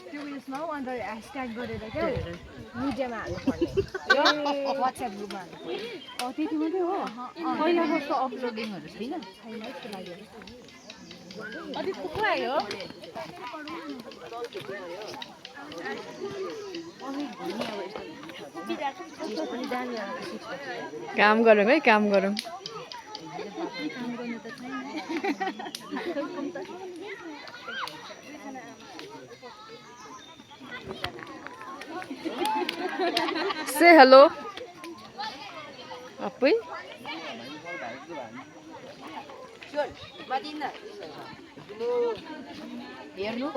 त्यो उयसमा हो अन्त ह्यासट्याग गरेर क्या मिडियामा हाल्नुपर्ने वाट्सएप ग्रुपमा हाल्नुपर्ने त्यति मात्रै हो पहिला जस्तो अपलोडिङहरू छैन छैन जस्तो लाग्यो अझै कुकुर आयो काम गरौँ है काम गरौँ से हेलो अपुई हेर्नु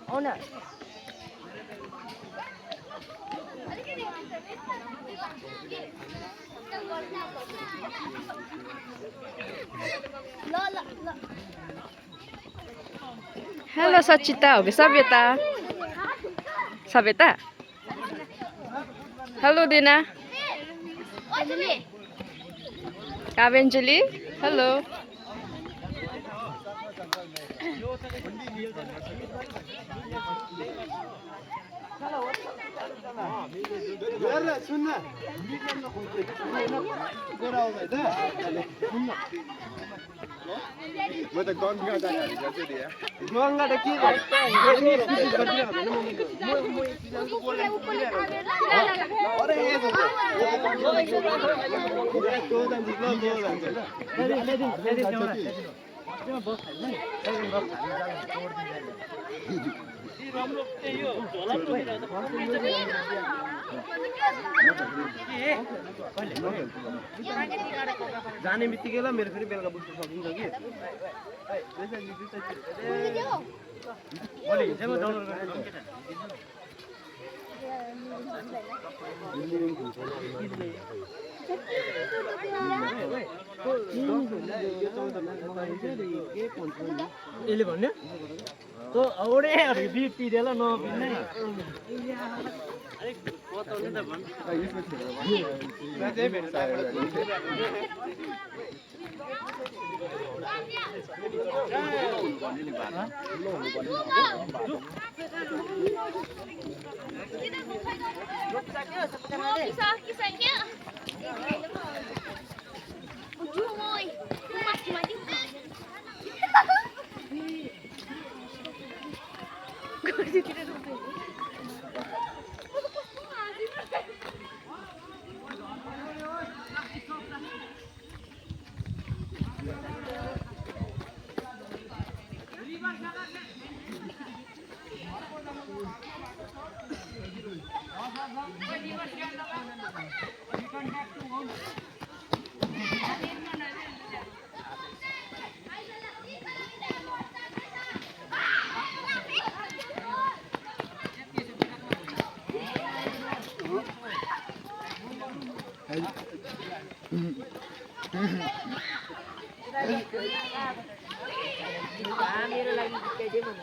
आउन हेलो सचिता हो कि सभ्यता सभ्यता हेलो दिना काव्याञ्जली हेलो म त गङ्गा जाने गर्छु नि गङ्गा त के जाने बित्तिकै मेरो फेरि बेलुका बुझ्नु सकिन्छ कि यसले भन्ने तो औरे बीट पिदेल नपिने अलिक बताउनु त भन्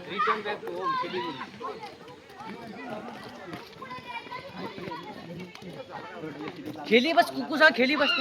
रिटर्न ब्याक टु होम खेली बस कुकुर छ खेली बस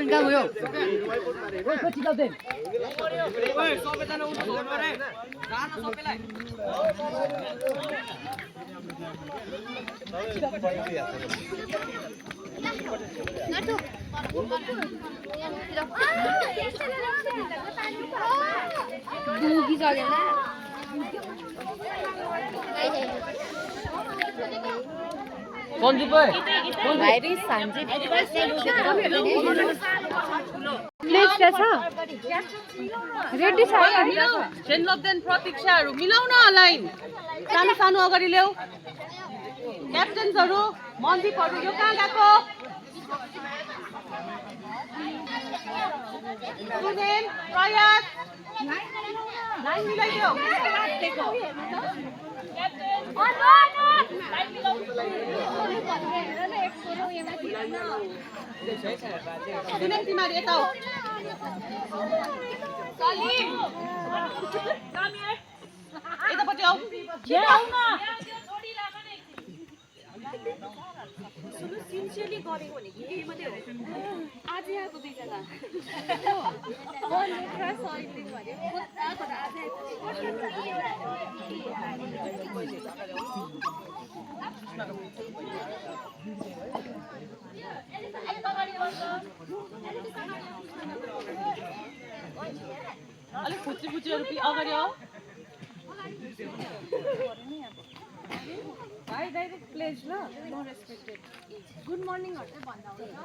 कहाँ गयो सबैजना उठ्नु परे जान सबैलाई सञ्जीव भाइरी सञ्जीव रेडी छ सेनलोब्देन प्रतीक्षाहरू मिलाउन लाइन सानो सानो अगाडि ल्याऊ क्याप्टेन्सहरू मन्दिपहरू यो कहाँ गएको Student, Prayas. Line मिलाइदियो। Student तिमीहरू यता हो। यतापट्टि आऊ। आऊ न। सिन्सियरली गरेको भने कि केही मात्रै हो आज आएको दुईजना अलिक फुच्ची अगाडि आऊ। भाइ डाइरेक्ट प्लेज ल नो रेस्पेक्टेड गुड मर्निङहरू चाहिँ भन्दा हुन्छ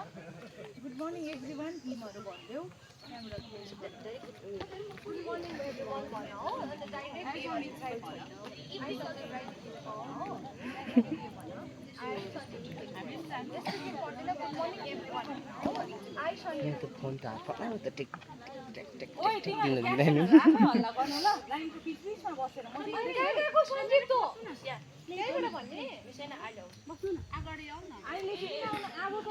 गुड मर्निङ एभ्रिवान टिमहरू भनिदेऊ गुड मर्निङ एभ्रिवान भन हो अन्त डाइरेक्ट फोन त पठाउ त टिक टिक टिक हल्ला गर्नु ल लाइनको बिचमा बसेर म सञ्जीव त यहीँबाट भन्ने मिसेन आइलो बस्नु न अगाडि आऊ न अहिले किन आउनु आगो त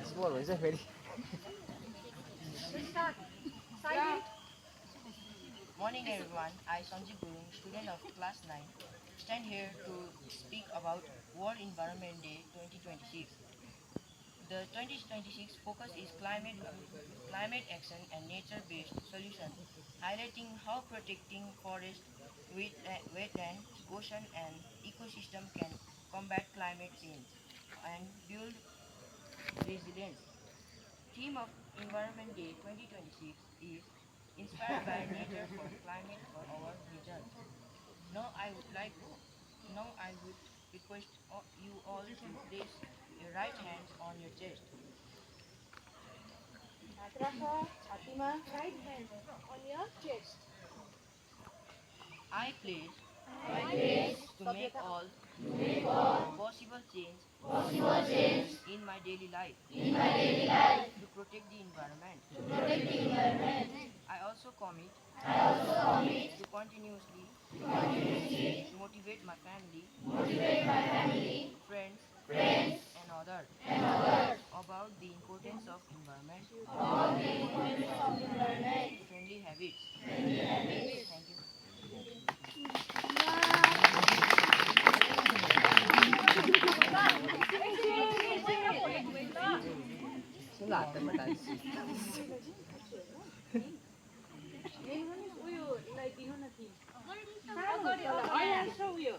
स्मल हुन्छ फेरि Morning everyone, I Sanjeev Gurung, student of class 9, stand here to speak about World Environment Day 2026. The 2026 focus is climate action and nature-based solutions, highlighting how protecting forests, wetlands, ocean and ecosystem can combat climate change and build resilience. Theme of Environment Day 2026 is Inspired by nature for climate for our region. Now I would request you all to place your right hands on your chest. right hand on your chest. I pledge to make all possible change in my daily life to protect the environment. I also commit to continuously motivate my family, friends, and others about the importance of environment, friendly habits. Thank you. उयो